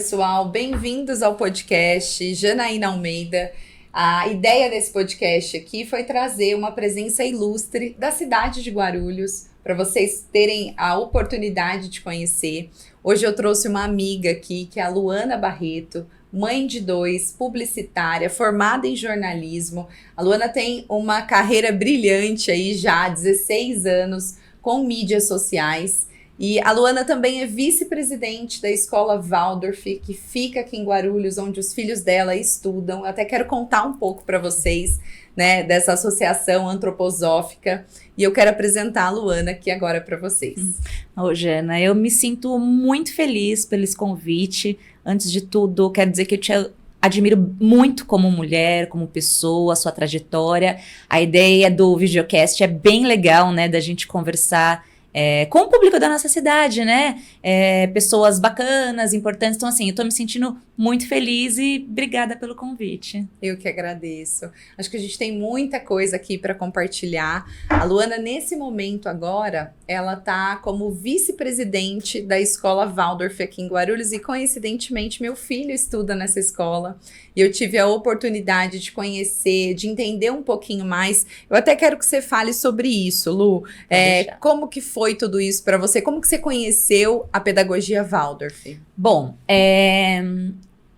pessoal, bem-vindos ao podcast Janaína Almeida. A ideia desse podcast aqui foi trazer uma presença ilustre da cidade de Guarulhos, para vocês terem a oportunidade de conhecer. Hoje eu trouxe uma amiga aqui, que é a Luana Barreto, mãe de 2, publicitária, formada em jornalismo. A Luana tem uma carreira brilhante aí já há 16 anos com mídias sociais. E a Luana também é vice-presidente da Escola Waldorf, que fica aqui em Guarulhos, onde os filhos dela estudam. Eu até quero contar um pouco para vocês, né, dessa associação antroposófica. E eu quero apresentar a Luana aqui agora para vocês. Jana, eu me sinto muito feliz pelo esse convite. Antes de tudo, quero dizer que eu te admiro muito como mulher, como pessoa, a sua trajetória. A ideia do videocast é bem legal, né, da gente conversar com o público da nossa cidade, né? Pessoas bacanas, importantes. Então, assim, eu tô me sentindo muito feliz e obrigada pelo convite. Eu que agradeço. Acho que a gente tem muita coisa aqui para compartilhar. A Luana, nesse momento agora, ela tá como vice-presidente da Escola Waldorf aqui em Guarulhos e, coincidentemente, meu filho estuda nessa escola. E eu tive a oportunidade de conhecer, de entender um pouquinho mais. Eu até quero que você fale sobre isso, Lu. Como que foi tudo isso para você? Como que você conheceu a pedagogia Waldorf? Bom,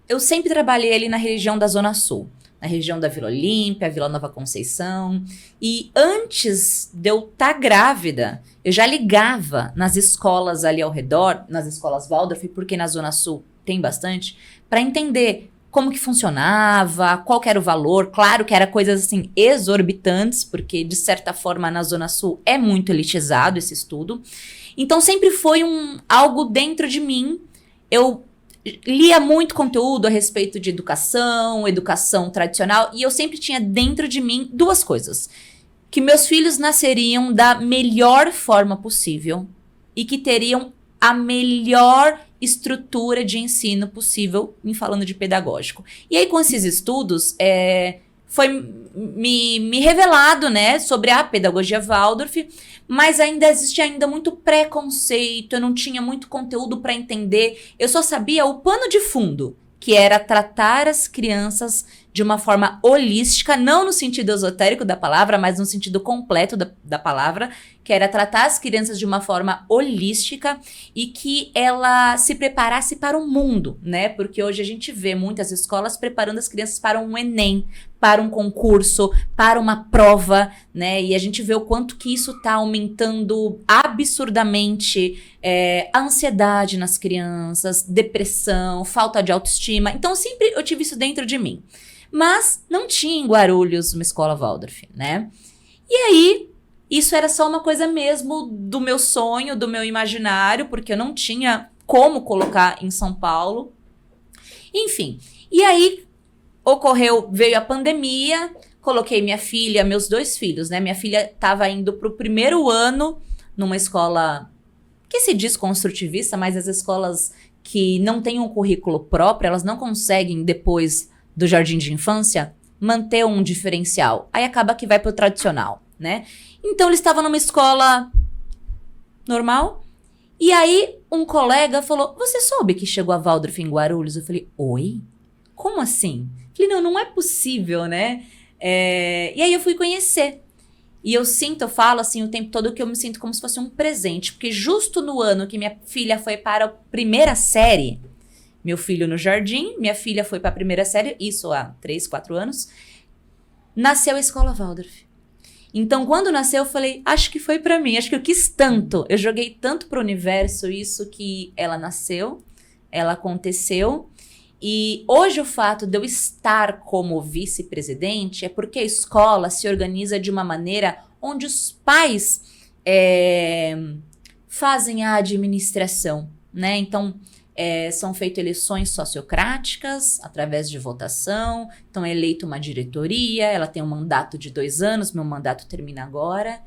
eu sempre trabalhei ali na região da Zona Sul, na região da Vila Olímpia, Vila Nova Conceição. E antes de eu estar grávida, eu já ligava nas escolas ali ao redor, nas escolas Waldorf, porque na Zona Sul tem bastante, para entender como que funcionava, qual que era o valor. Claro que era coisas assim exorbitantes, porque de certa forma na Zona Sul é muito elitizado esse estudo. Então sempre foi algo dentro de mim. Eu lia muito conteúdo a respeito de educação tradicional, e eu sempre tinha dentro de mim duas coisas: que meus filhos nasceriam da melhor forma possível e que teriam a melhor estrutura de ensino possível, em falando de pedagógico. E aí, com esses estudos, foi me revelado, né, sobre a pedagogia Waldorf, mas existia muito preconceito, eu não tinha muito conteúdo para entender, eu só sabia o pano de fundo, que era tratar as crianças de uma forma holística, não no sentido esotérico da palavra, mas no sentido completo da palavra, que era tratar as crianças de uma forma holística e que ela se preparasse para o mundo, né? Porque hoje a gente vê muitas escolas preparando as crianças para um Enem, para um concurso, para uma prova, né? E a gente vê o quanto que isso está aumentando absurdamente a ansiedade nas crianças, depressão, falta de autoestima. Então, sempre eu tive isso dentro de mim. Mas não tinha em Guarulhos uma escola Waldorf, né? E aí, isso era só uma coisa mesmo do meu sonho, do meu imaginário, porque eu não tinha como colocar em São Paulo. Enfim, e aí veio a pandemia, coloquei minha filha, meus 2 filhos, né? Minha filha estava indo para o 1º ano numa escola que se diz construtivista, mas as escolas que não têm um currículo próprio, elas não conseguem, depois do jardim de infância, manter um diferencial. Aí acaba que vai pro tradicional, né? Então, eles estavam numa escola normal. E aí, um colega falou: você soube que chegou a Waldorf em Guarulhos? Eu falei: oi? Como assim? Eu falei: não é possível, né? E aí, eu fui conhecer. E eu falo assim o tempo todo que eu me sinto como se fosse um presente. Porque justo no ano que minha filha foi para a 1ª série... Meu filho no jardim, minha filha foi para a 1ª série, isso há 3, 4 anos, nasceu a escola Waldorf. Então, quando nasceu, eu falei: acho que foi para mim, acho que eu quis tanto, eu joguei tanto pro universo isso, que ela nasceu, ela aconteceu. E hoje o fato de eu estar como vice-presidente é porque a escola se organiza de uma maneira onde os pais fazem a administração, né? Então, são feitas eleições sociocráticas através de votação. Então é eleita uma diretoria, ela tem um mandato de 2 anos, meu mandato termina agora.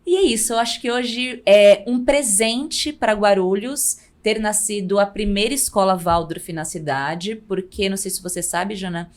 E é isso, eu acho que hoje é um presente para Guarulhos ter nascido a 1ª escola Waldorf na cidade, porque, não sei se você sabe, Jana,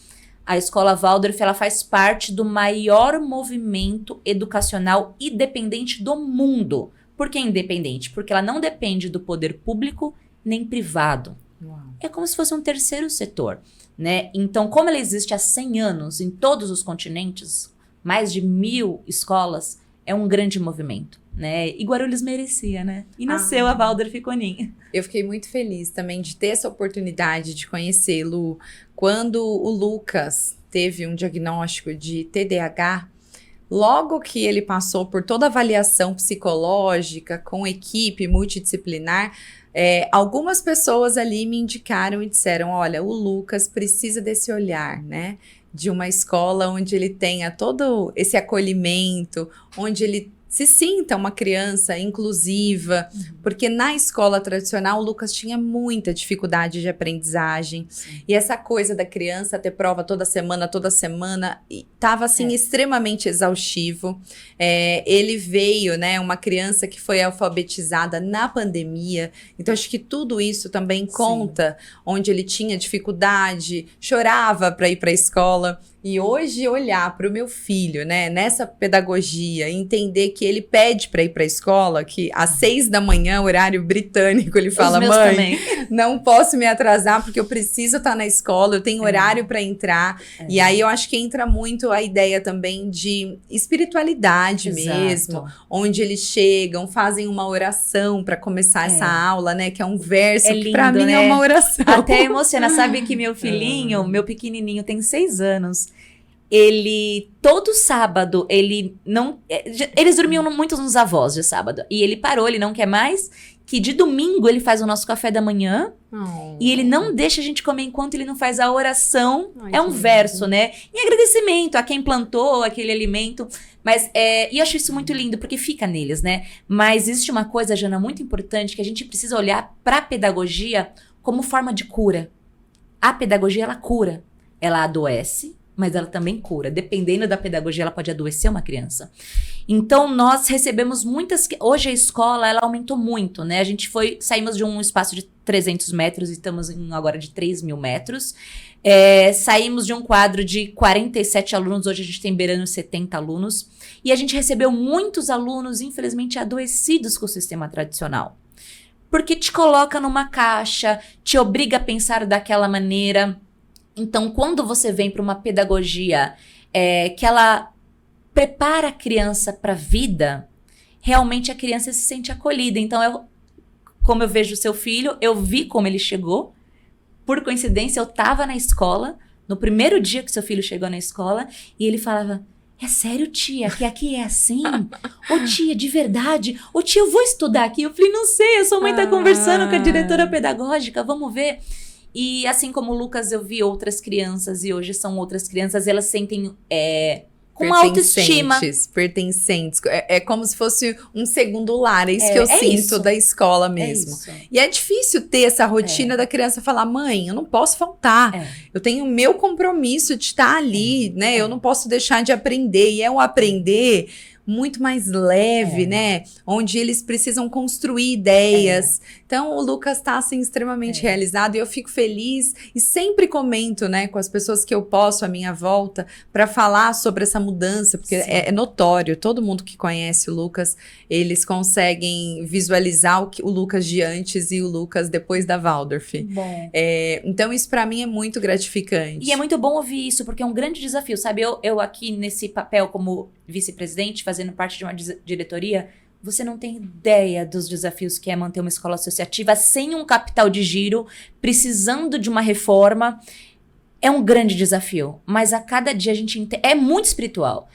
a escola Waldorf, ela faz parte do maior movimento educacional independente do mundo. Por que independente? Porque ela não depende do poder público nem privado. Uau. É como se fosse um terceiro setor, né? Então, como ela existe há 100 anos em todos os continentes, mais de 1.000 escolas, é um grande movimento, né? E Guarulhos merecia, né? E nasceu a Waldorf Conin. Eu fiquei muito feliz também de ter essa oportunidade de conhecê-lo. Quando o Lucas teve um diagnóstico de TDAH, logo que ele passou por toda a avaliação psicológica com equipe multidisciplinar, algumas pessoas ali me indicaram e disseram, olha, o Lucas precisa desse olhar, né? De uma escola onde ele tenha todo esse acolhimento, onde ele se sinta uma criança inclusiva, porque na escola tradicional o Lucas tinha muita dificuldade de aprendizagem. Sim. E essa coisa da criança ter prova toda semana, estava assim extremamente exaustivo. Ele veio, né, uma criança que foi alfabetizada na pandemia, então acho que tudo isso também conta, onde ele tinha dificuldade, chorava para ir para a escola. E hoje olhar para o meu filho, né, nessa pedagogia, entender que ele pede para ir para a escola, que às 6 da manhã, horário britânico, ele fala, mãe, também. Não posso me atrasar porque eu preciso estar na escola, eu tenho horário para entrar. E aí eu acho que entra muito a ideia também de espiritualidade mesmo, onde eles chegam, fazem uma oração para começar essa aula, né, que é um verso que para mim é uma oração. Até emociona, sabe que meu filhinho, meu pequenininho, tem 6 anos. Ele, todo sábado, eles dormiam muito nos avós de sábado. E ele parou, ele não quer mais. Que de domingo ele faz o nosso café da manhã. E ele não deixa a gente comer enquanto ele não faz a oração. É um verso, né? Em agradecimento a quem plantou aquele alimento. Mas, e eu acho isso muito lindo, porque fica neles, né? Mas existe uma coisa, Jana, muito importante, que a gente precisa olhar para a pedagogia como forma de cura. A pedagogia, ela cura. Ela adoece, mas ela também cura. Dependendo da pedagogia, ela pode adoecer uma criança. Então, nós recebemos muitas... Hoje a escola, ela aumentou muito, né? Saímos de um espaço de 300 metros e estamos agora de 3.000 metros. Saímos de um quadro de 47 alunos, hoje a gente tem beirando 70 alunos. E a gente recebeu muitos alunos, infelizmente, adoecidos com o sistema tradicional. Porque te coloca numa caixa, te obriga a pensar daquela maneira. Então, quando você vem para uma pedagogia que ela prepara a criança para a vida, realmente a criança se sente acolhida. Então, como eu vejo o seu filho, eu vi como ele chegou. Por coincidência, eu estava na escola, no primeiro dia que seu filho chegou na escola, e ele falava, é sério, tia, que aqui é assim? Ô, tia, de verdade? Ô, tia, eu vou estudar aqui. Eu falei, não sei, a sua mãe está conversando com a diretora pedagógica, vamos ver. E assim como o Lucas, eu vi outras crianças, e hoje são outras crianças, elas sentem com autoestima. Pertencentes. É como se fosse um segundo lar, é isso que eu sinto da escola mesmo. E é difícil ter essa rotina da criança falar, mãe, eu não posso faltar. Eu tenho o meu compromisso de estar ali, né? Eu não posso deixar de aprender. E é um aprender muito mais leve, né? Onde eles precisam construir ideias. Então, o Lucas tá, assim, extremamente realizado e eu fico feliz e sempre comento, né, com as pessoas que eu posso à minha volta para falar sobre essa mudança, porque é notório, todo mundo que conhece o Lucas, eles conseguem visualizar o Lucas de antes e o Lucas depois da Waldorf. Então, isso para mim é muito gratificante. E é muito bom ouvir isso, porque é um grande desafio, sabe? Eu aqui nesse papel como vice-presidente, fazendo parte de uma diretoria, você não tem ideia dos desafios que é manter uma escola associativa sem um capital de giro, precisando de uma reforma. É um grande desafio, mas a cada dia a gente é muito espiritual.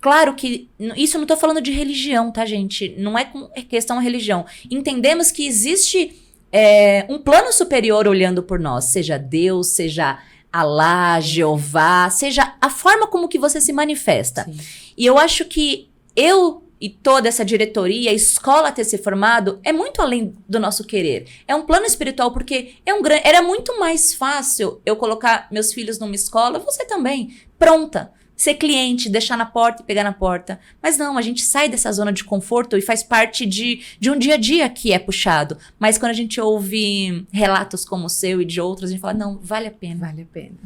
Claro que isso eu não tô falando de religião, tá, gente? Não é questão de religião. Entendemos que existe um plano superior olhando por nós, seja Deus, seja Alá, Jeová, seja a forma como que você se manifesta. E eu acho que eu e toda essa diretoria, a escola ter se formado, é muito além do nosso querer. É um plano espiritual, porque era muito mais fácil eu colocar meus filhos numa escola, você também, pronta. ser cliente, deixar na porta e pegar na porta. Mas não, a gente sai dessa zona de conforto e faz parte de um dia a dia que é puxado. Mas quando a gente ouve relatos como o seu e de outros, a gente fala, não, vale a pena. Vale a pena.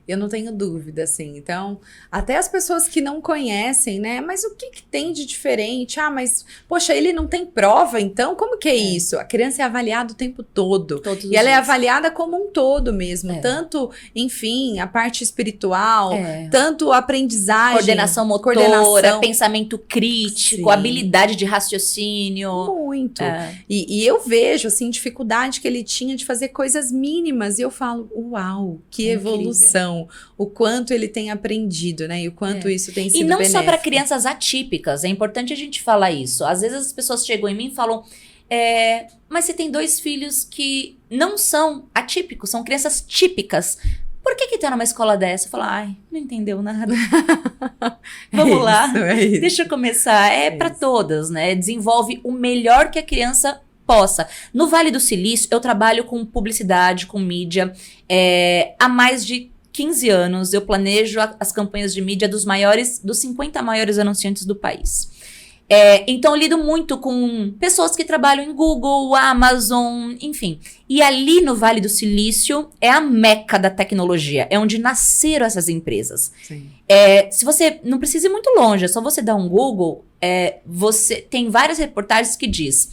Eu não tenho dúvida, assim. Então, até as pessoas que não conhecem, né? Mas o que tem de diferente? Ah, mas, poxa, ele não tem prova, então? Como que é isso? A criança é avaliada o tempo todo. E ela é avaliada como um todo mesmo. Tanto, enfim, a parte espiritual, tanto a aprendizagem. Coordenação motora, pensamento crítico, habilidade de raciocínio. Muito. E eu vejo, assim, dificuldade que ele tinha de fazer coisas mínimas. E eu falo, uau, que evolução. O quanto ele tem aprendido, né? E o quanto isso tem sido benéfico. E não só para crianças atípicas, é importante a gente falar isso. Às vezes as pessoas chegam em mim e falam, mas você tem 2 filhos que não são atípicos, são crianças típicas. Por que tá numa escola dessa? Eu falo, ai, não entendeu nada. Vamos lá, deixa eu começar. Para todas, né? Desenvolve o melhor que a criança possa. No Vale do Silício, eu trabalho com publicidade, com mídia, há mais de 15 anos, eu planejo as campanhas de mídia dos 50 maiores anunciantes do país. Então, eu lido muito com pessoas que trabalham em Google, Amazon, enfim. E ali no Vale do Silício é a meca da tecnologia, é onde nasceram essas empresas. Sim. Se você não precisa ir muito longe, é só você dar um Google, você tem várias reportagens que diz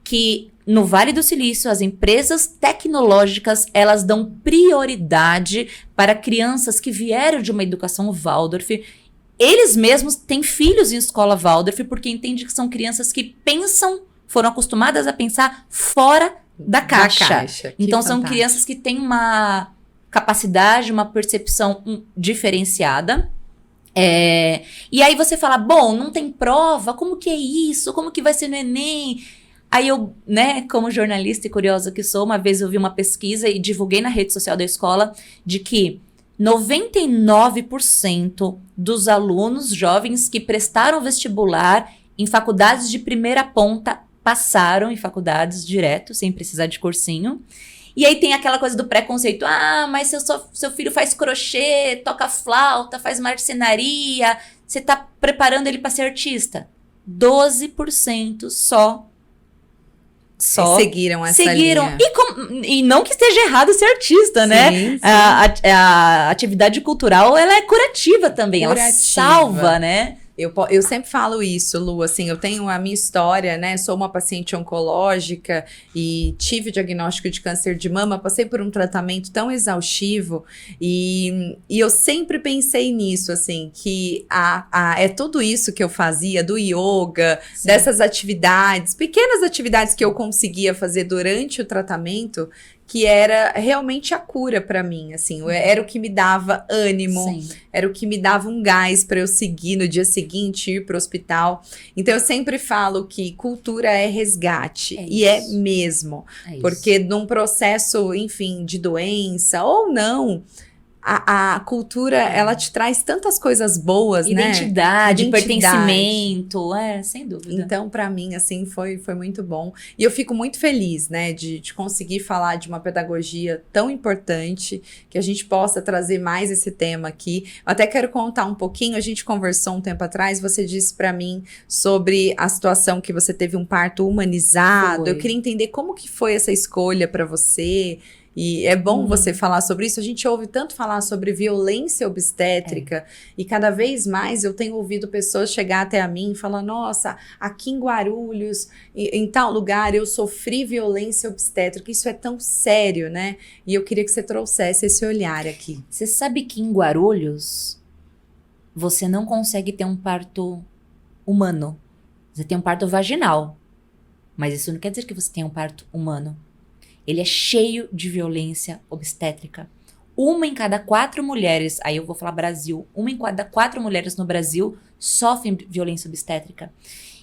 que no Vale do Silício, as empresas tecnológicas, elas dão prioridade para crianças que vieram de uma educação Waldorf. Eles mesmos têm filhos em escola Waldorf porque entendem que são crianças que foram acostumadas a pensar fora da caixa. Então, são crianças que têm uma capacidade, uma percepção diferenciada. E aí você fala, bom, não tem prova, como que é isso? Como que vai ser no Enem? Aí eu, né, como jornalista e curiosa que sou, uma vez eu vi uma pesquisa e divulguei na rede social da escola de que 99% dos alunos jovens que prestaram vestibular em faculdades de primeira ponta passaram em faculdades direto, sem precisar de cursinho. E aí tem aquela coisa do preconceito. Ah, mas seu filho faz crochê, toca flauta, faz marcenaria, você tá preparando ele para ser artista. 12% só seguiram essa linha. E não que esteja errado ser artista, né? Sim. A atividade cultural, ela é curativa também. Ela salva, né? Eu sempre falo isso, Lu, assim, eu tenho a minha história, né, sou uma paciente oncológica e tive diagnóstico de câncer de mama, passei por um tratamento tão exaustivo e eu sempre pensei nisso, assim, que é tudo isso que eu fazia, do yoga, sim, dessas atividades, pequenas atividades que eu conseguia fazer durante o tratamento, que era realmente a cura pra mim, assim, era o que me dava ânimo, sim, era o que me dava um gás pra eu seguir no dia seguinte, ir pro hospital. Então eu sempre falo que cultura é resgate, e é mesmo, porque num processo, enfim, de doença ou não, a cultura, ela te traz tantas coisas boas, Identidade, pertencimento, sem dúvida. Então, pra mim, assim, foi muito bom. E eu fico muito feliz, né, de conseguir falar de uma pedagogia tão importante, que a gente possa trazer mais esse tema aqui. Eu até quero contar um pouquinho, a gente conversou um tempo atrás, você disse pra mim sobre a situação que você teve um parto humanizado. Eu queria entender como que foi essa escolha pra você. E é bom você falar sobre isso. A gente ouve tanto falar sobre violência obstétrica e cada vez mais eu tenho ouvido pessoas chegar até a mim e falar, nossa, aqui em Guarulhos, em tal lugar, eu sofri violência obstétrica. Isso é tão sério, né? E eu queria que você trouxesse esse olhar aqui. Você sabe que em Guarulhos você não consegue ter um parto humano. Você tem um parto vaginal. Mas isso não quer dizer que você tenha um parto humano. Ele é cheio de violência obstétrica. 1 em cada 4 mulheres, aí eu vou falar Brasil, 1 em cada 4 mulheres no Brasil sofrem violência obstétrica.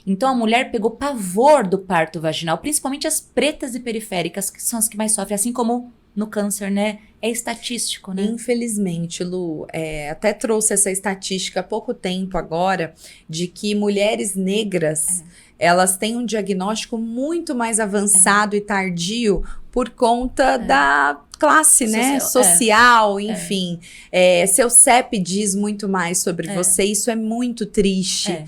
Então a mulher pegou pavor do parto vaginal, principalmente as pretas e periféricas, que são as que mais sofrem, assim como no câncer, né? É estatístico, né? Infelizmente, Lu, até trouxe essa estatística há pouco tempo agora, de que mulheres negras, elas têm um diagnóstico muito mais avançado e tardio por conta da classe, né? Social, enfim. Seu CEP diz muito mais sobre você, isso é muito triste.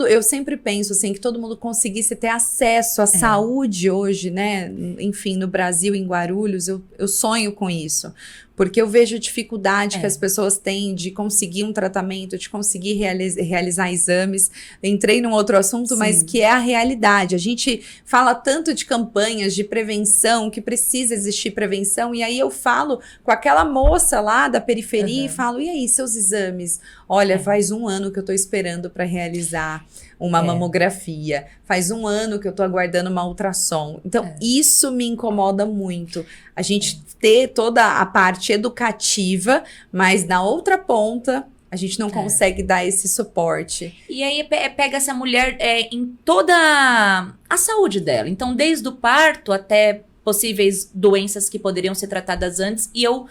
Eu sempre penso assim, que todo mundo conseguisse ter acesso à saúde hoje, né? Enfim, no Brasil, em Guarulhos, eu sonho com isso. Porque eu vejo a dificuldade que as pessoas têm de conseguir um tratamento, de conseguir realizar exames. Entrei num outro assunto, mas que é a realidade. A gente fala tanto de campanhas de prevenção, que precisa existir prevenção, e aí eu falo com aquela moça lá da periferia e falo, e aí, seus exames? Olha, faz 1 ano que eu tô esperando para realizar uma mamografia. Faz 1 ano que eu tô aguardando uma ultrassom. Então, isso me incomoda muito. A gente ter toda a parte educativa, mas na outra ponta, a gente não consegue dar esse suporte. E aí pega essa mulher em toda a saúde dela. Então, desde o parto até possíveis doenças que poderiam ser tratadas antes. E eu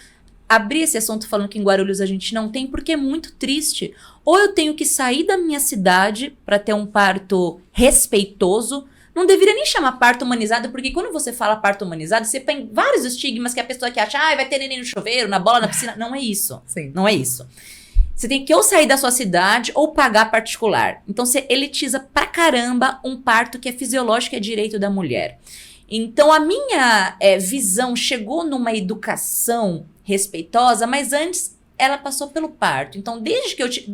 abri esse assunto falando que em Guarulhos a gente não tem, porque é muito triste. Ou eu tenho que sair da minha cidade para ter um parto respeitoso. Não deveria nem chamar parto humanizado, porque quando você fala parto humanizado, você tem vários estigmas que a pessoa que acha, vai ter neném no chuveiro, na bola, na piscina. Não é isso. Sim. Não é isso. Você tem que ou sair da sua cidade ou pagar particular. Então você elitiza pra caramba um parto que é fisiológico e é direito da mulher. Então a minha visão chegou numa educação respeitosa, mas antes ela passou pelo parto. Então desde que eu tinha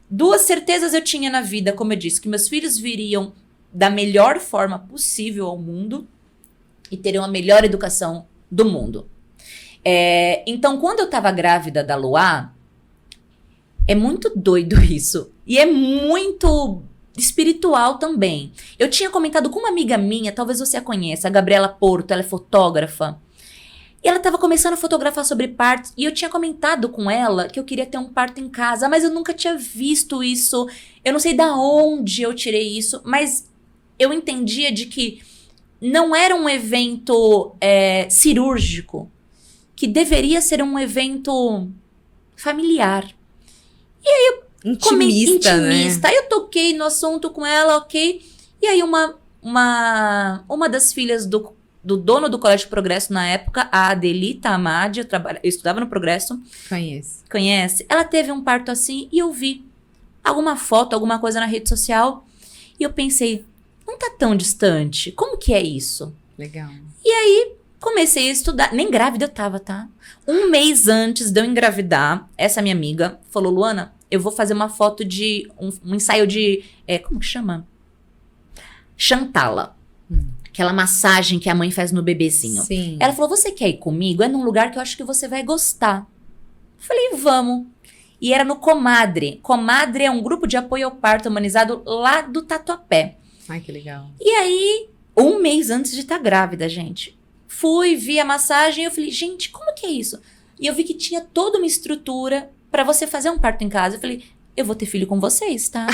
duas certezas eu tinha na vida, como eu disse, que meus filhos viriam da melhor forma possível ao mundo e teriam a melhor educação do mundo. Então quando eu tava grávida da Luá, é muito doido isso. E é muito espiritual também. Eu tinha comentado com uma amiga minha, talvez você a conheça, a Gabriela Porto, ela é fotógrafa. E ela estava começando a fotografar sobre partos, e eu tinha comentado com ela que eu queria ter um parto em casa, mas eu nunca tinha visto isso. Eu não sei da onde eu tirei isso, mas eu entendia de que não era um evento cirúrgico, que deveria ser um evento familiar. E aí eu intimista, né? Aí eu toquei no assunto com ela, ok. E aí uma das filhas do dono do Colégio Progresso na época, a Adelita Amadi, eu estudava no Progresso. Conhece? Ela teve um parto assim e eu vi alguma foto, alguma coisa na rede social. E eu pensei, não tá tão distante. Como que é isso? Legal. E aí comecei a estudar. Nem grávida eu tava, tá? 1 mês antes de eu engravidar, essa minha amiga falou, Luana, eu vou fazer uma foto de um ensaio de... como que chama? Chantala. Aquela massagem que a mãe faz no bebezinho. Sim. Ela falou, você quer ir comigo? É num lugar que eu acho que você vai gostar. Eu falei, vamos. E era no Comadre. Comadre é um grupo de apoio ao parto humanizado lá do Tatuapé. Ai, que legal. E aí, 1 mês antes de estar grávida, gente. Fui, vi a massagem e eu falei, gente, como que é isso? E eu vi que tinha toda uma estrutura pra você fazer um parto em casa. Eu falei, eu vou ter filho com vocês, tá?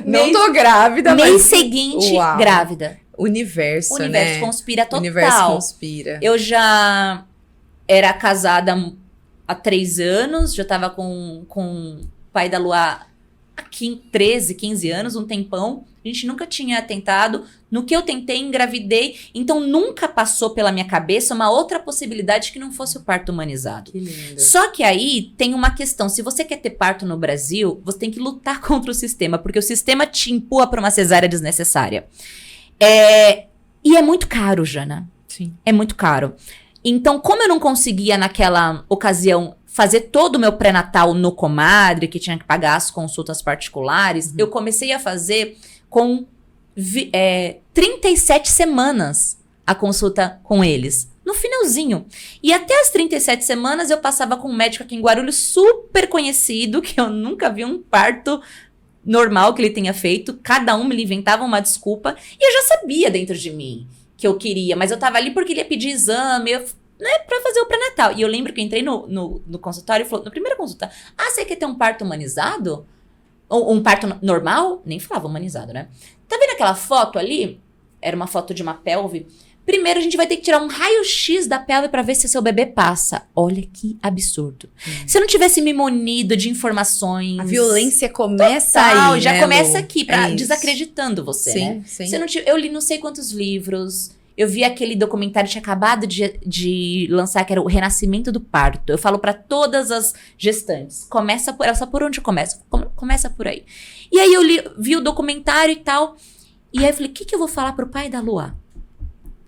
Não tô grávida, mês mas... seguinte, Uau. Grávida. Universo, né? Universo conspira total. Universo conspira. Eu já era casada há 3 anos, já tava com o pai da Luá há 13, 15 anos, um tempão. A gente nunca tinha tentado. No que eu tentei, engravidei. Então, nunca passou pela minha cabeça uma outra possibilidade que não fosse o parto humanizado. Que lindo. Só que aí tem uma questão. Se você quer ter parto no Brasil, você tem que lutar contra o sistema. Porque o sistema te empurra para uma cesárea desnecessária. E é muito caro, Jana. Sim. É muito caro. Então, como eu não conseguia naquela ocasião fazer todo o meu pré-natal no Comadre, que tinha que pagar as consultas particulares, eu comecei a fazer com 37 semanas a consulta com eles. No finalzinho. E até as 37 semanas eu passava com um médico aqui em Guarulhos super conhecido, que eu nunca vi um parto normal que ele tenha feito. Cada um me inventava uma desculpa. E eu já sabia dentro de mim que eu queria, mas eu tava ali porque ele ia pedir exame, né, pra fazer o pré-natal. E eu lembro que eu entrei no consultório e falou, na primeira consulta, você quer ter um parto humanizado? Um parto normal? Nem falava humanizado, né? Tá vendo aquela foto ali? Era uma foto de uma pelve. Primeiro a gente vai ter que tirar um raio-x da pelve pra ver se seu bebê passa. Olha que absurdo. Se eu não tivesse me munido de informações... A violência começa total, aí, já né, começa Lu? aqui, desacreditando você, sim, né? Sim. Eu li não sei quantos livros, Eu vi aquele documentário que tinha acabado de lançar, que era o Renascimento do Parto. Eu falo pra todas as gestantes, começa por essa, por onde começa? Começa por aí. E aí eu vi o documentário e tal, e aí eu falei, o que eu vou falar pro pai da Lua?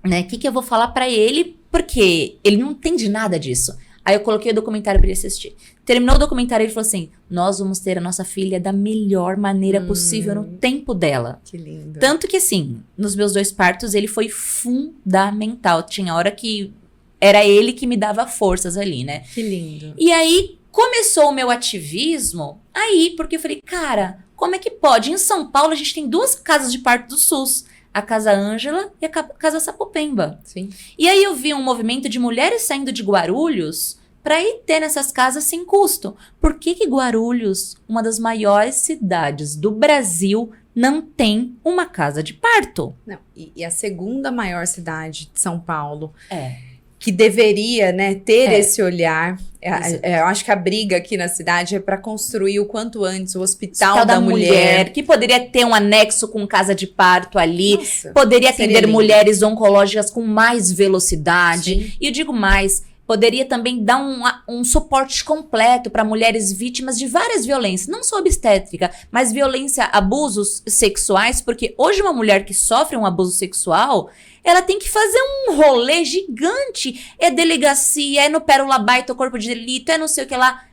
Né? O que eu vou falar pra ele? Porque ele não entende nada disso. Aí eu coloquei o documentário pra ele assistir. Terminou o documentário e ele falou assim, nós vamos ter a nossa filha da melhor maneira possível no tempo dela. Que lindo. Tanto que assim, nos meus 2 partos ele foi fundamental. Tinha hora que era ele que me dava forças ali, né? Que lindo. E aí começou o meu ativismo aí, porque eu falei, cara, como é que pode? Em São Paulo a gente tem 2 casas de parto do SUS. A Casa Ângela e a Casa Sapopemba. Sim. E aí eu vi um movimento de mulheres saindo de Guarulhos para ir ter nessas casas sem custo. Por que Guarulhos, uma das maiores cidades do Brasil, não tem uma casa de parto? Não, e a segunda maior cidade de São Paulo, É. que deveria, né, ter esse olhar. Eu acho que a briga aqui na cidade é para construir o quanto antes o Hospital da Mulher. Que poderia ter um anexo com casa de parto ali. Nossa, poderia seria atender lindo. mulheres oncológicas com mais velocidade. Sim. E eu digo mais, poderia também dar um suporte completo para mulheres vítimas de várias violências, não só obstétrica, mas violência, abusos sexuais, porque hoje uma mulher que sofre um abuso sexual, ela tem que fazer um rolê gigante. É delegacia, é no Pérola Baita, corpo de delito, é não sei o que lá.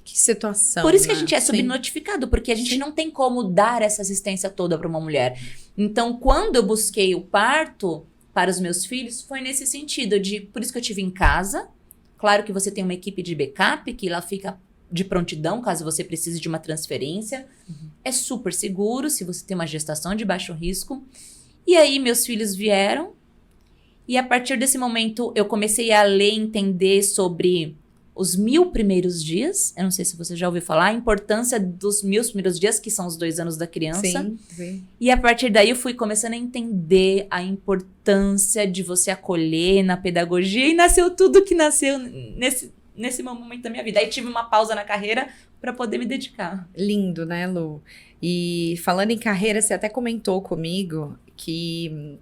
Que situação. Por isso que a né? gente é Sim. subnotificado, porque a gente não tem como dar essa assistência toda para uma mulher. Então, quando eu busquei o parto para os meus filhos, foi nesse sentido por isso que eu tive em casa. Claro que você tem uma equipe de backup, que lá fica de prontidão, caso você precise de uma transferência. É super seguro, se você tem uma gestação de baixo risco. E aí, meus filhos vieram. E a partir desse momento, eu comecei a ler e entender sobre os 1000 primeiros dias. Eu não sei se você já ouviu falar. A importância dos 1000 primeiros dias, que são os 2 anos da criança. Sim. E a partir daí, eu fui começando a entender a importância de você acolher na pedagogia. E nasceu tudo que nasceu nesse momento da minha vida. Aí tive uma pausa na carreira para poder me dedicar. Lindo, né, Lu? E falando em carreira, você até comentou comigo que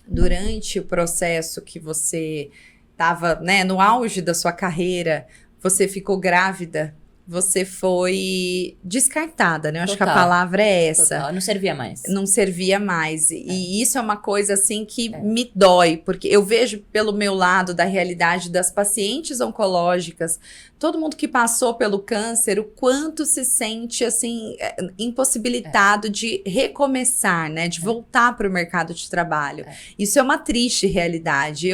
durante o processo que você estava, né, no auge da sua carreira, você ficou grávida, você foi descartada, né? Eu acho que a Total. palavra é essa. Total, não servia mais. Não servia mais. E isso é uma coisa, assim, que me dói, porque eu vejo pelo meu lado da realidade das pacientes oncológicas, todo mundo que passou pelo câncer, o quanto se sente, assim, impossibilitado de recomeçar, né? De voltar para o mercado de trabalho. Isso é uma triste realidade.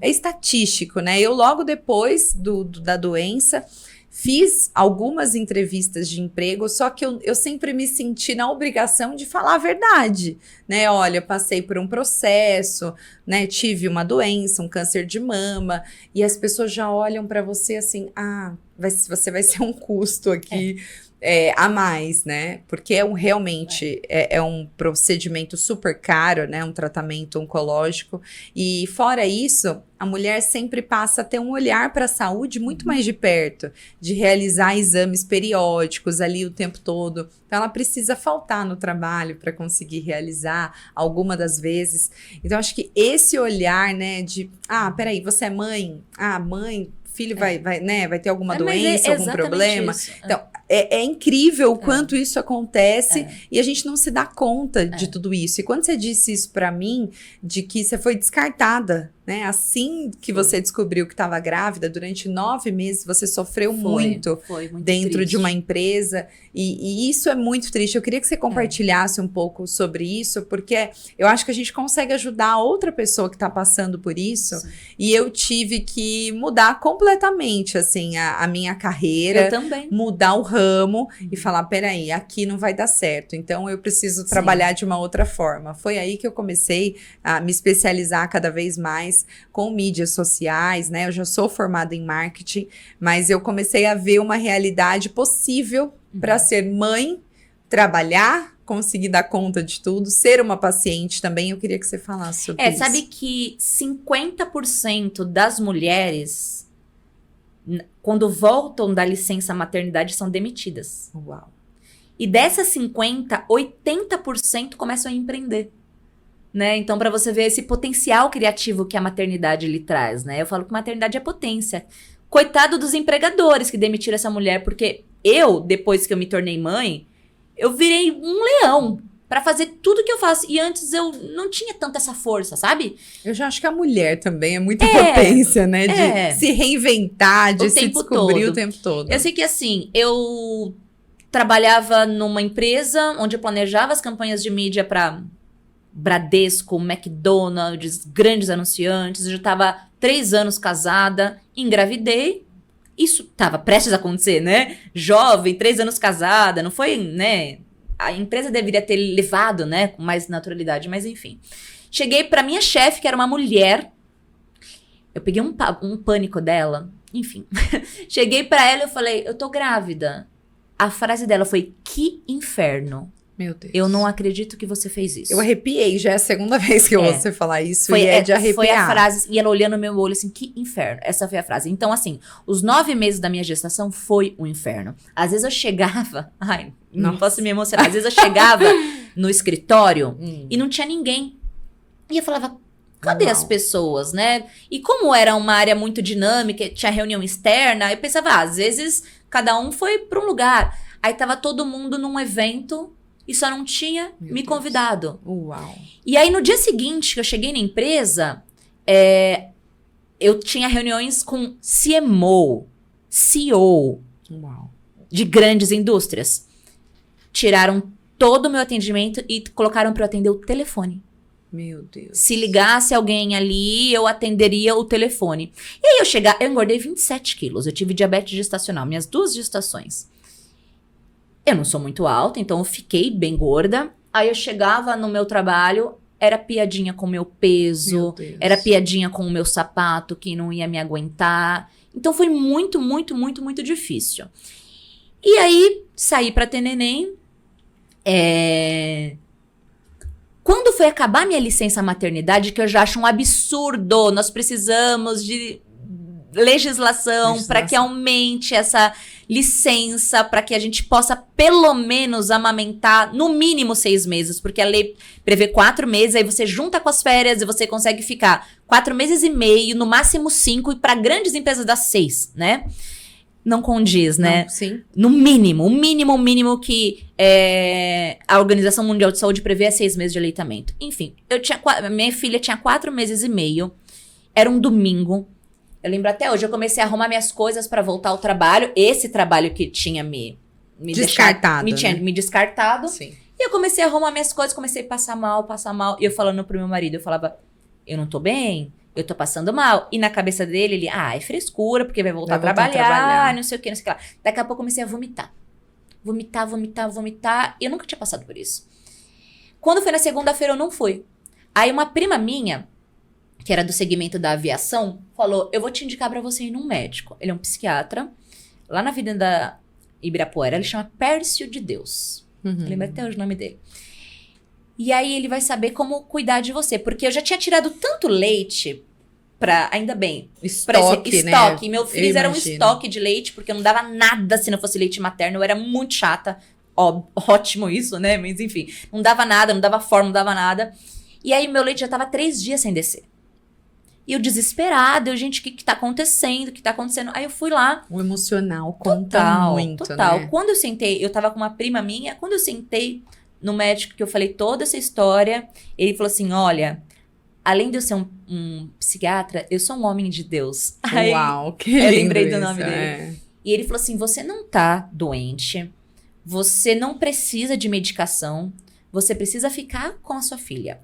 É estatístico, né? Eu logo depois da doença fiz algumas entrevistas de emprego, só que eu sempre me senti na obrigação de falar a verdade, né? Olha, eu passei por um processo, né? Tive uma doença, um câncer de mama, e as pessoas já olham para você assim, você vai ser um custo aqui a mais, né? Porque realmente é um procedimento super caro, né? Um tratamento oncológico. E fora isso, a mulher sempre passa a ter um olhar para a saúde muito mais de perto, de realizar exames periódicos ali o tempo todo. Então, ela precisa faltar no trabalho para conseguir realizar alguma das vezes. Então, acho que esse olhar, né, de, peraí, você é mãe? Mãe, filho vai ter alguma doença, algum problema. Isso. Então, é incrível o quanto isso acontece e a gente não se dá conta de tudo isso. E quando você disse isso pra mim, de que você foi descartada, né? Assim que você descobriu que estava grávida, durante 9 meses você sofreu muito dentro triste. de uma empresa. E isso é muito triste. Eu queria que você compartilhasse um pouco sobre isso, porque eu acho que a gente consegue ajudar outra pessoa que está passando por isso. Sim. E eu tive que mudar completamente, assim, a minha carreira. Eu também. Mudar o ramo e falar, peraí, aqui não vai dar certo, então eu preciso trabalhar de uma outra forma. Foi aí que eu comecei a me especializar cada vez mais com mídias sociais, né? Eu já sou formada em marketing, mas eu comecei a ver uma realidade possível para ser mãe, trabalhar, conseguir dar conta de tudo, ser uma paciente também. Eu queria que você falasse sobre isso. Sabe que 50% das mulheres, quando voltam da licença maternidade, são demitidas. Uau. E dessas 50, 80% começam a empreender. né? Então, para você ver esse potencial criativo que a maternidade lhe traz, né? Eu falo que maternidade é potência. Coitado dos empregadores que demitiram essa mulher, porque eu, depois que eu me tornei mãe, eu virei um leão pra fazer tudo que eu faço. E antes eu não tinha tanta essa força, sabe? Eu já acho que a mulher também é muita potência, né? De se reinventar, de se descobrir o tempo todo. Eu sei que assim, eu trabalhava numa empresa onde eu planejava as campanhas de mídia pra Bradesco, McDonald's, grandes anunciantes. Eu já estava 3 anos casada, engravidei. Isso estava prestes a acontecer, né? Jovem, 3 anos casada, não foi, né? A empresa deveria ter levado, né, com mais naturalidade, mas enfim. Cheguei pra minha chefe, que era uma mulher. Eu peguei um pânico dela, enfim. Cheguei pra ela e eu falei, eu tô grávida. A frase dela foi, que inferno. Meu Deus. Eu não acredito que você fez isso. Eu arrepiei, já é a segunda vez que eu ouço você falar isso e é de arrepiar. Foi a frase, e ela olhando no meu olho assim, que inferno. Essa foi a frase. Então, assim, os 9 meses da minha gestação foi um inferno. Às vezes eu chegava, não posso me emocionar. Às vezes eu chegava no escritório e não tinha ninguém. E eu falava, cadê as pessoas, né? E como era uma área muito dinâmica, tinha reunião externa, eu pensava, às vezes cada um foi para um lugar. Aí tava todo mundo num evento e só não tinha me convidado. Uau. E aí, no dia seguinte, que eu cheguei na empresa, eu tinha reuniões com CMO, CEO de grandes indústrias. Tiraram todo o meu atendimento e colocaram para eu atender o telefone. Meu Deus. Se ligasse alguém ali, eu atenderia o telefone. E aí, eu engordei 27 quilos. Eu tive diabetes gestacional, minhas 2 gestações. Eu não sou muito alta, então eu fiquei bem gorda. Aí eu chegava no meu trabalho, era piadinha com o meu peso, era piadinha com o meu sapato que não ia me aguentar. Então foi muito, muito, muito, muito difícil. E aí, saí pra ter neném. Quando foi acabar minha licença maternidade, que eu já acho um absurdo, nós precisamos de legislação para que aumente essa licença, para que a gente possa pelo menos amamentar no mínimo 6 meses, porque a lei prevê 4 meses, aí você junta com as férias e você consegue ficar 4 meses e meio, no máximo 5, e para grandes empresas dá 6, né? Não condiz, né? Não, sim. No mínimo, o mínimo que a Organização Mundial de Saúde prevê é 6 meses de aleitamento. Enfim, minha filha tinha 4 meses e meio, era um domingo. Eu lembro até hoje, eu comecei a arrumar minhas coisas pra voltar ao trabalho. Esse trabalho que tinha me descartado. Tinha me descartado. Sim. E eu comecei a arrumar minhas coisas, comecei a passar mal. E eu falando pro meu marido, eu falava, eu não tô bem, eu tô passando mal. E na cabeça dele, ele, é frescura, porque vai voltar a trabalhar, não sei o que, não sei o que lá. Daqui a pouco eu comecei a vomitar. Vomitar. E eu nunca tinha passado por isso. Quando foi na segunda-feira, eu não fui. Aí uma prima minha, que era do segmento da aviação, falou, eu vou te indicar pra você ir num médico. Ele é um psiquiatra, lá na Avenida Ibirapuera, ele chama Pércio de Deus. Lembra até hoje o nome dele. E aí ele vai saber como cuidar de você, porque eu já tinha tirado tanto leite pra, ainda bem, estoque, né? E meu filho era um estoque de leite, porque eu não dava nada se não fosse leite materno, eu era muito chata. Ótimo isso, né? Mas enfim, não dava nada, não dava forma, não dava nada. E aí meu leite já tava 3 dias sem descer. E eu desesperada, gente, o que tá acontecendo? O que tá acontecendo? Aí eu fui lá. O emocional conta muito, total. Né? Quando eu sentei, eu tava com uma prima minha, quando eu sentei no médico, que eu falei toda essa história, ele falou assim, olha, além de eu ser um psiquiatra, eu sou um homem de Deus. Aí, uau, que eu lindo lembrei do isso, nome dele. E ele falou assim, você não tá doente, você não precisa de medicação, você precisa ficar com a sua filha.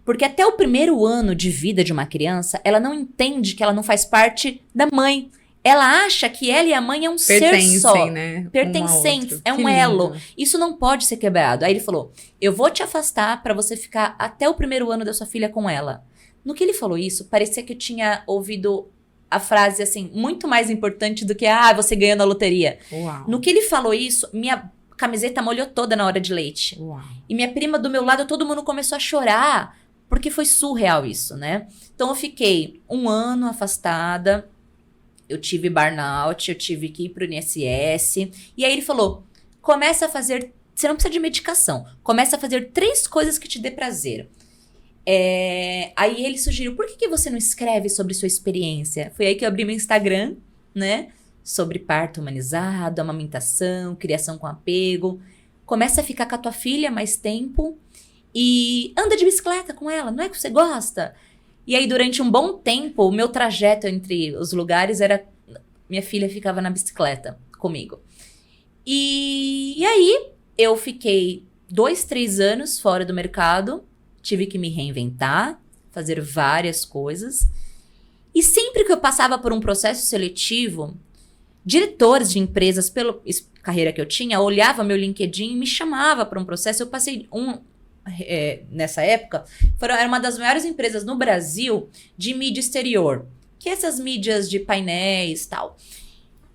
Porque até o primeiro ano de vida de uma criança, ela não entende que ela não faz parte da mãe. Ela acha que ela e a mãe é um ser só. Né? Pertencentes, é um elo. Isso não pode ser quebrado. Aí ele falou, eu vou te afastar pra você ficar até o primeiro ano da sua filha com ela. No que ele falou isso, parecia que eu tinha ouvido a frase assim, muito mais importante do que, você ganhou na loteria. Uau. No que ele falou isso, minha camiseta molhou toda na hora de leite. Uau. E minha prima do meu lado, todo mundo começou a chorar. Porque foi surreal isso, né? Então eu fiquei 1 ano afastada, eu tive burnout, eu tive que ir pro INSS. E aí ele falou, começa a fazer, você não precisa de medicação, começa a fazer 3 coisas que te dê prazer. Aí ele sugeriu, por que você não escreve sobre sua experiência? Foi aí que eu abri meu Instagram, né? Sobre parto humanizado, amamentação, criação com apego. Começa a ficar com a tua filha mais tempo e anda de bicicleta com ela, não é que você gosta? E aí, durante um bom tempo, o meu trajeto entre os lugares era... Minha filha ficava na bicicleta comigo. E aí, eu fiquei 2, 3 anos fora do mercado. Tive que me reinventar, fazer várias coisas. E sempre que eu passava por um processo seletivo, diretores de empresas, pela carreira que eu tinha, olhava meu LinkedIn e me chamava para um processo. Eu passei nessa época, era uma das maiores empresas no Brasil de mídia exterior. Que essas mídias de painéis e tal.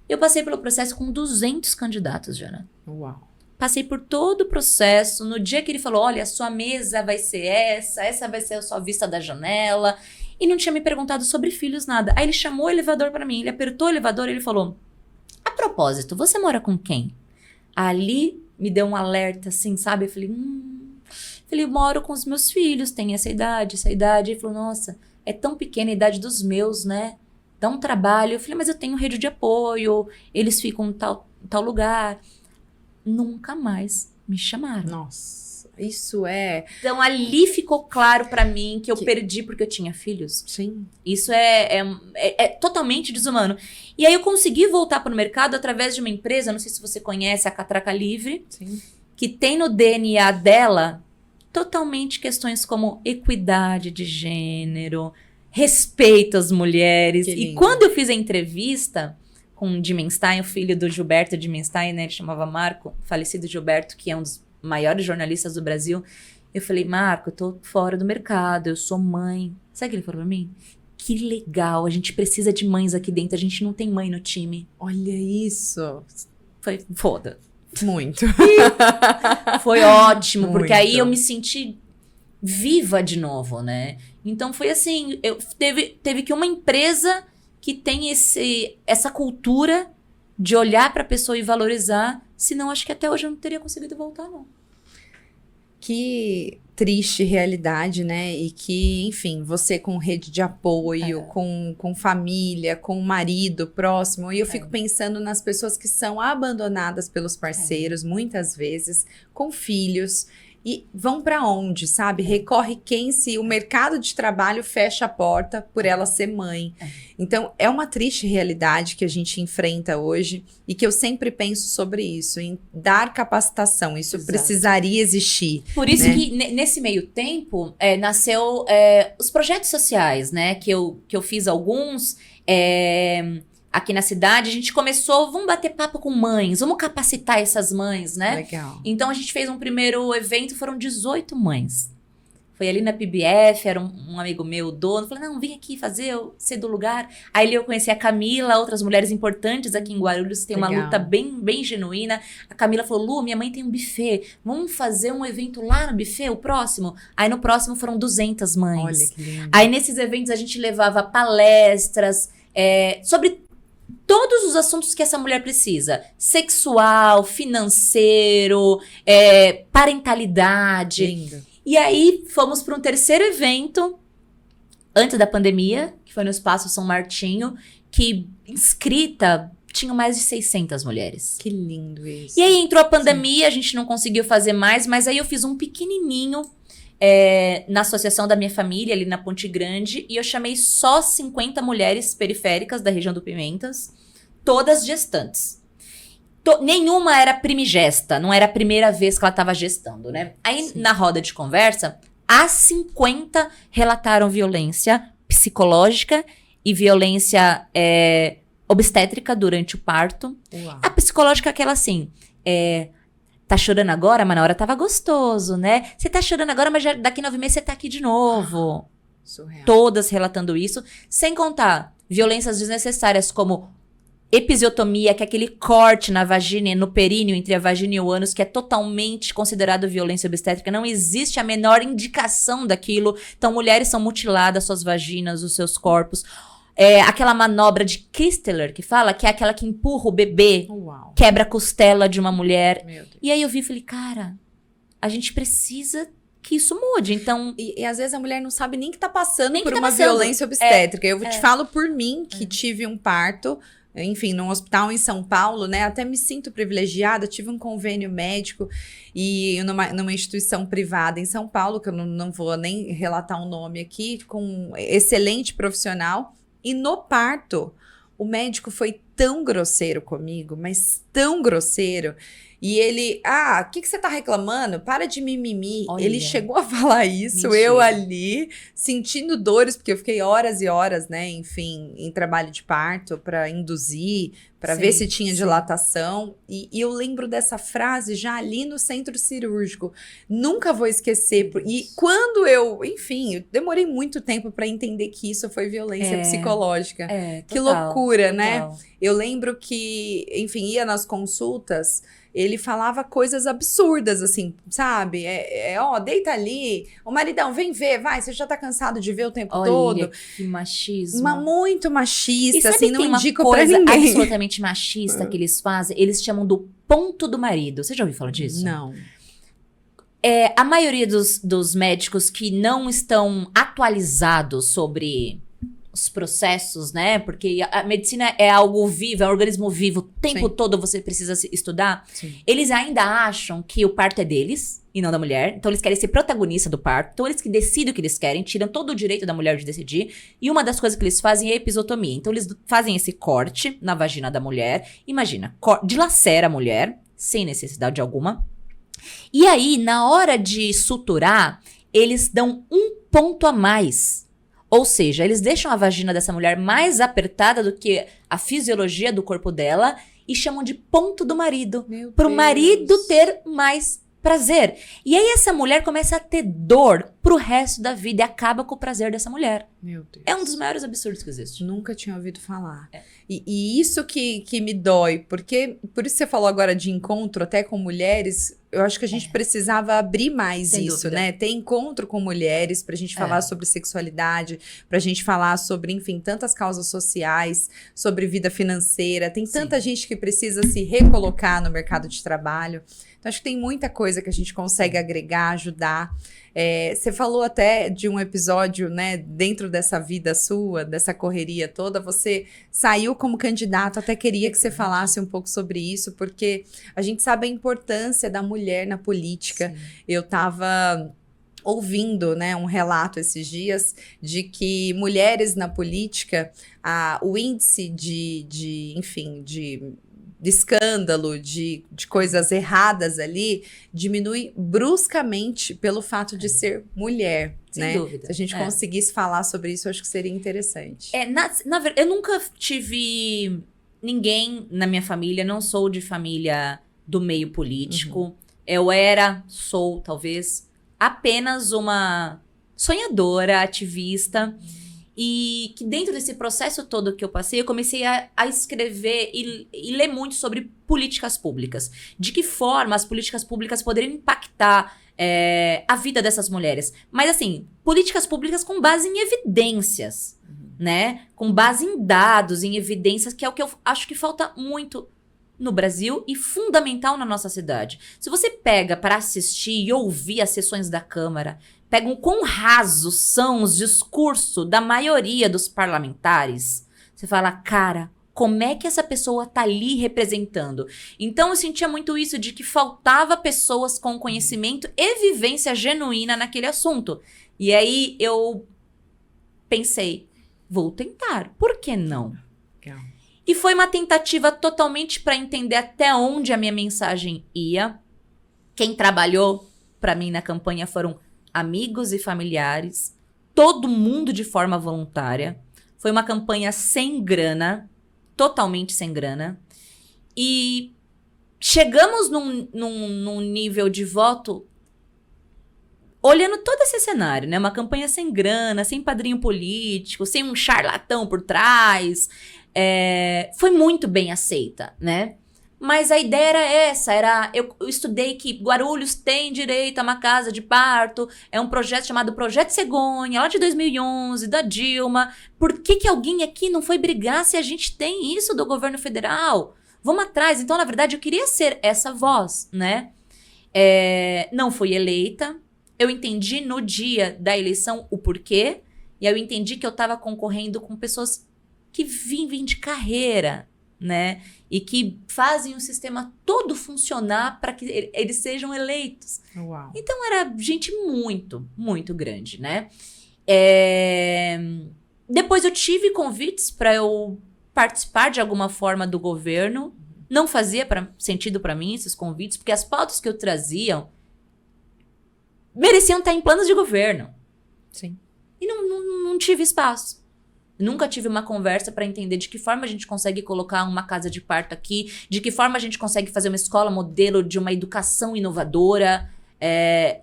Eu passei pelo processo com 200 candidatos, Jana. Uau. Passei por todo o processo. No dia que ele falou, olha, a sua mesa vai ser essa vai ser a sua vista da janela. E não tinha me perguntado sobre filhos, nada. Aí ele chamou o elevador pra mim, ele apertou o elevador e ele falou, a propósito, você mora com quem? Ali me deu um alerta, assim, sabe? Eu falei, eu moro com os meus filhos, tem essa idade. Ele falou, nossa, é tão pequena a idade dos meus, né? Dá um trabalho. Eu falei, mas eu tenho rede de apoio, eles ficam em tal lugar. Nunca mais me chamaram. Nossa, isso é... Então, ali ficou claro pra mim que eu perdi porque eu tinha filhos. Sim. Isso é totalmente desumano. E aí, eu consegui voltar pro mercado através de uma empresa, não sei se você conhece, a Catraca Livre. Sim. Que tem no DNA dela totalmente questões como equidade de gênero, respeito às mulheres. E quando eu fiz a entrevista... com o Dimenstein, o filho do Gilberto Dimenstein, né? Ele chamava Marco, falecido Gilberto, que é um dos maiores jornalistas do Brasil. Eu falei, Marco, eu tô fora do mercado, eu sou mãe. Sabe o que ele falou pra mim? Que legal, a gente precisa de mães aqui dentro, a gente não tem mãe no time. Olha isso. Foi foda. Muito. Foi ótimo, Muito. Porque aí eu me senti viva de novo, né? Então foi assim, teve que uma empresa... que tem essa cultura de olhar para a pessoa e valorizar, senão acho que até hoje eu não teria conseguido voltar, não. Que triste realidade, né? E que, enfim, você com rede de apoio, com família, com marido próximo, e eu fico pensando nas pessoas que são abandonadas pelos parceiros, muitas vezes, com filhos. E vão para onde, sabe? Recorre quem se o mercado de trabalho fecha a porta por ela ser mãe. Então, é uma triste realidade que a gente enfrenta hoje e que eu sempre penso sobre isso, em dar capacitação. Isso precisaria existir. Por isso que, nesse meio tempo, nasceu os projetos sociais, né? Que eu fiz alguns... aqui na cidade, a gente começou, vamos bater papo com mães, vamos capacitar essas mães, né? Legal. Então, a gente fez um primeiro evento, foram 18 mães. Foi ali na PBF, era um amigo meu, o dono, falou, não, vem aqui fazer, eu sei do lugar. Aí eu conheci a Camila, outras mulheres importantes aqui em Guarulhos, tem uma luta bem, bem genuína. A Camila falou, Lu, minha mãe tem um buffet, vamos fazer um evento lá no buffet, o próximo? Aí no próximo foram 200 mães. Olha que lindo. Aí nesses eventos a gente levava palestras sobre todos os assuntos que essa mulher precisa. Sexual, financeiro, parentalidade. Lindo. E aí, fomos para um terceiro evento, antes da pandemia, que foi no Espaço São Martinho, que inscrita, tinham mais de 600 mulheres. Que lindo isso. E aí entrou a pandemia, a gente não conseguiu fazer mais, mas aí eu fiz um pequenininho na associação da minha família, ali na Ponte Grande, e eu chamei só 50 mulheres periféricas da região do Pimentas, todas gestantes. Nenhuma era primigesta, não era a primeira vez que ela estava gestando, né? Aí, na roda de conversa, as 50 relataram violência psicológica e violência obstétrica durante o parto. Uau. A psicológica é aquela assim, tá chorando agora, mas na hora tava gostoso, né? Você tá chorando agora, mas já daqui 9 meses você tá aqui de novo. Surreal. Todas relatando isso, sem contar violências desnecessárias como episiotomia, que é aquele corte na vagina e no períneo entre a vagina e o ânus, que é totalmente considerado violência obstétrica. Não existe a menor indicação daquilo. Então, mulheres são mutiladas, suas vaginas, os seus corpos. Aquela manobra de Christeler, que fala, que é aquela que empurra o bebê, quebra a costela de uma mulher. Meu Deus. E aí eu vi e falei, cara, a gente precisa que isso mude. Então, E às vezes a mulher não sabe nem que tá passando Nem que por tá uma passando. violência obstétrica. Eu te falo por mim, que tive um parto, enfim, num hospital em São Paulo, né? Até me sinto privilegiada, tive um convênio médico e numa instituição privada em São Paulo, que eu não vou nem relatar o nome aqui, com um excelente profissional. E no parto, o médico foi tão grosseiro comigo, mas tão grosseiro. E ele, o que você tá reclamando? Para de mimimi. Olha. Ele chegou a falar isso, Mentira. eu ali, sentindo dores, porque eu fiquei horas e horas, né, enfim, em trabalho de parto para induzir, para ver se tinha dilatação. E eu lembro dessa frase já ali no centro cirúrgico. Nunca vou esquecer. E quando enfim, eu demorei muito tempo para entender que isso foi violência psicológica. Que loucura, né? Eu lembro que, enfim, ia nas consultas, ele falava coisas absurdas, assim, sabe? Deita ali, o maridão, vem ver, vai, você já tá cansado de ver o tempo todo. Olha, que machismo. Muito machista, E sabe assim, que não tem uma indico coisa pra ninguém. absolutamente machista que eles fazem? Eles chamam do ponto do marido. Você já ouviu falar disso? Não. A maioria dos médicos que não estão atualizados sobre os processos, né? Porque a medicina é algo vivo, é um organismo vivo. O tempo todo você precisa estudar. Sim. Eles ainda acham que o parto é deles e não da mulher. Então, eles querem ser protagonista do parto. Então, eles que decidem o que eles querem, tiram todo o direito da mulher de decidir. E uma das coisas que eles fazem é a episiotomia. Então, eles fazem esse corte na vagina da mulher. Imagina, dilacera a mulher, sem necessidade alguma. E aí, na hora de suturar, eles dão um ponto a mais. Ou seja, eles deixam a vagina dessa mulher mais apertada do que a fisiologia do corpo dela e chamam de ponto do marido. Pro marido ter mais prazer. E aí essa mulher começa a ter dor pro resto da vida e acaba com o prazer dessa mulher. Meu Deus. É um dos maiores absurdos que existe. Nunca tinha ouvido falar. E isso que me dói, porque por isso você falou agora de encontro até com mulheres, eu acho que a gente precisava abrir mais Sem isso, dúvida. né? Ter encontro com mulheres pra gente falar sobre sexualidade, pra gente falar sobre, enfim, tantas causas sociais, sobre vida financeira. Tem tanta gente que precisa se recolocar no mercado de trabalho. Então, acho que tem muita coisa que a gente consegue agregar, ajudar. Você falou até de um episódio, né, dentro dessa vida sua, dessa correria toda, você saiu como candidato, até queria que você falasse um pouco sobre isso, porque a gente sabe a importância da mulher na política. Sim. Eu estava ouvindo, né, um relato esses dias de que mulheres na política, o índice de escândalo, de coisas erradas ali, diminui bruscamente pelo fato de ser mulher, Sem né? dúvida. Se a gente conseguisse falar sobre isso, eu acho que seria interessante. Na verdade, eu nunca tive ninguém na minha família, não sou de família do meio político. Eu sou talvez, apenas uma sonhadora, ativista. E que dentro desse processo todo que eu passei, eu comecei a escrever e ler muito sobre políticas públicas. De que forma as políticas públicas poderiam impactar a vida dessas mulheres. Mas assim, políticas públicas com base em evidências, né? Com base em dados, em evidências, que é o que eu acho que falta muito no Brasil e fundamental na nossa cidade. Se você pega para assistir e ouvir as sessões da Câmara, pegam quão rasos são os discursos da maioria dos parlamentares. Você fala, cara, como é que essa pessoa tá ali representando? Então eu sentia muito isso de que faltava pessoas com conhecimento e vivência genuína naquele assunto. E aí eu pensei, vou tentar, por que não? Legal. E foi uma tentativa totalmente para entender até onde a minha mensagem ia. Quem trabalhou para mim na campanha foram amigos e familiares, todo mundo de forma voluntária. Foi uma campanha sem grana, totalmente sem grana. E chegamos num nível de voto olhando todo esse cenário, né? Uma campanha sem grana, sem padrinho político, sem um charlatão por trás. Foi muito bem aceita, né? Mas a ideia era essa, eu estudei que Guarulhos tem direito a uma casa de parto, é um projeto chamado Projeto Cegonha, lá de 2011, da Dilma. Por que alguém aqui não foi brigar se a gente tem isso do governo federal? Vamos atrás. Então, na verdade, eu queria ser essa voz, né? Não fui eleita, eu entendi no dia da eleição o porquê, e aí eu entendi que eu estava concorrendo com pessoas que vivem de carreira, né? E que fazem o sistema todo funcionar para que eles sejam eleitos. Uau. Então era gente muito, muito grande, né? Depois eu tive convites para eu participar de alguma forma do governo. Não fazia sentido para mim esses convites, porque as pautas que eu trazia mereciam estar em planos de governo. Sim. E não tive espaço. Nunca tive uma conversa para entender de que forma a gente consegue colocar uma casa de parto aqui, de que forma a gente consegue fazer uma escola modelo de uma educação inovadora.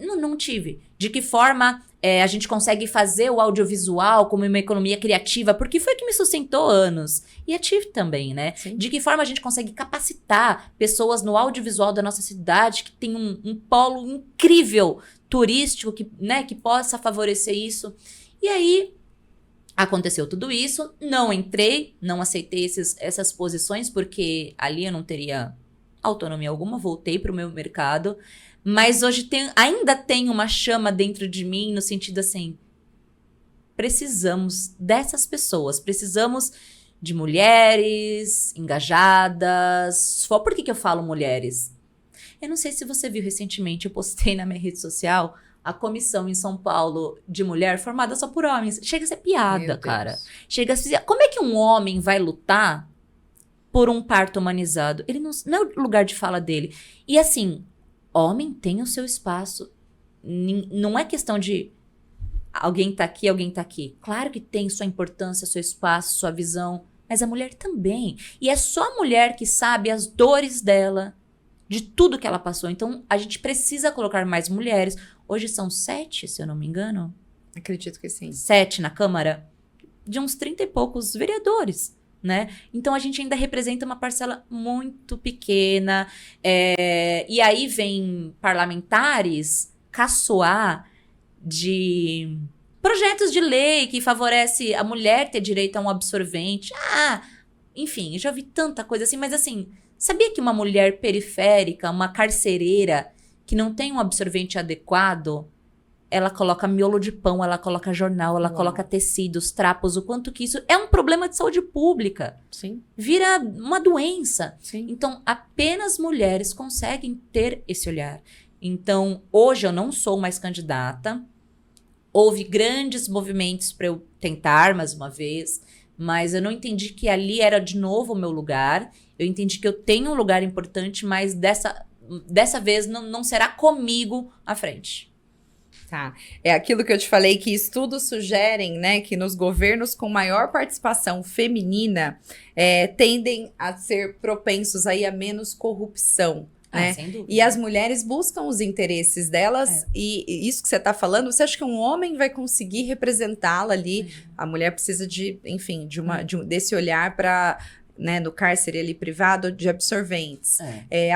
Não tive. De que forma a gente consegue fazer o audiovisual como uma economia criativa, porque foi o que me sustentou anos. E a TIF também, né? Sim. De que forma a gente consegue capacitar pessoas no audiovisual da nossa cidade, que tem um polo incrível turístico, que possa favorecer isso. E aí, aconteceu tudo isso, não entrei, não aceitei essas posições, porque ali eu não teria autonomia alguma, voltei para o meu mercado. Mas hoje ainda tem uma chama dentro de mim, no sentido assim, precisamos dessas pessoas, precisamos de mulheres engajadas. Por que eu falo mulheres? Eu não sei se você viu recentemente, eu postei na minha rede social a comissão em São Paulo de mulher formada só por homens. Chega a ser piada, cara. Chega a ser... Como é que um homem vai lutar por um parto humanizado? Ele não é o lugar de fala dele. E assim... Homem tem o seu espaço. Não é questão de alguém tá aqui, alguém tá aqui. Claro que tem sua importância, seu espaço, sua visão. Mas a mulher também. E é só a mulher que sabe as dores dela, de tudo que ela passou. Então, a gente precisa colocar mais mulheres. Hoje são 7, se eu não me engano. Acredito que sim. 7 na Câmara. De uns 30 e poucos vereadores. Né? Então a gente ainda representa uma parcela muito pequena, e aí vem parlamentares caçoar de projetos de lei que favorece a mulher ter direito a um absorvente. Enfim, eu já vi tanta coisa assim, mas assim, sabia que uma mulher periférica, uma carcereira que não tem um absorvente adequado, ela coloca miolo de pão, ela coloca jornal, ela coloca tecidos, trapos, o quanto que isso é um problema de saúde pública. Sim. Vira uma doença. Sim. Então, apenas mulheres conseguem ter esse olhar. Então, hoje eu não sou mais candidata. Houve grandes movimentos para eu tentar mais uma vez, mas eu não entendi que ali era de novo o meu lugar. Eu entendi que eu tenho um lugar importante, mas dessa vez não será comigo à frente. Tá. É aquilo que eu te falei, que estudos sugerem, né, que nos governos com maior participação feminina tendem a ser propensos aí a menos corrupção. Né? Sem dúvida. E as mulheres buscam os interesses delas, e isso que você está falando, você acha que um homem vai conseguir representá-la ali? A mulher precisa desse olhar para... Né, no cárcere ali privado, de absorventes,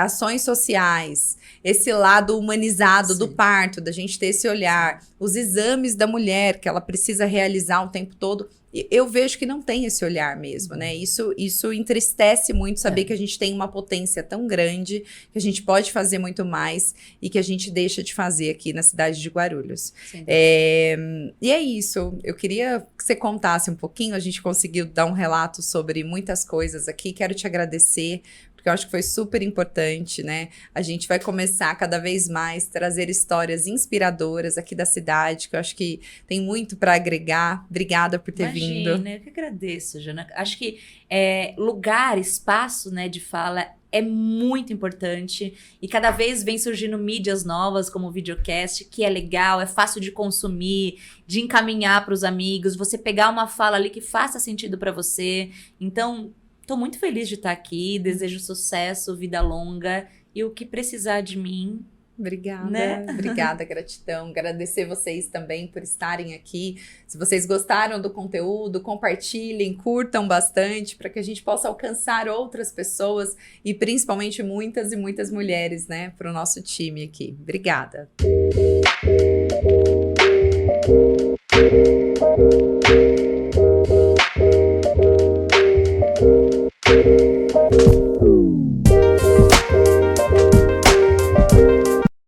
ações sociais, esse lado humanizado do parto, da gente ter esse olhar, os exames da mulher que ela precisa realizar o tempo todo. Eu vejo que não tem esse olhar mesmo, né? Isso entristece muito saber que a gente tem uma potência tão grande, que a gente pode fazer muito mais e que a gente deixa de fazer aqui na cidade de Guarulhos. E é isso. Eu queria que você contasse um pouquinho, a gente conseguiu dar um relato sobre muitas coisas aqui. Quero te agradecer, porque eu acho que foi super importante, né? A gente vai começar cada vez mais a trazer histórias inspiradoras aqui da cidade, que eu acho que tem muito para agregar. Obrigada por ter vindo. Imagina, eu que agradeço, Jana. Acho que lugar, espaço, né, de fala é muito importante, e cada vez vem surgindo mídias novas, como o videocast, que é legal, é fácil de consumir, de encaminhar para os amigos, você pegar uma fala ali que faça sentido para você. Então, tô muito feliz de estar aqui, desejo sucesso, vida longa, e o que precisar de mim... Obrigada, né? Obrigada, gratidão. Agradecer vocês também por estarem aqui. Se vocês gostaram do conteúdo, compartilhem, curtam bastante, para que a gente possa alcançar outras pessoas e principalmente muitas e muitas mulheres, né, para o nosso time aqui. Obrigada.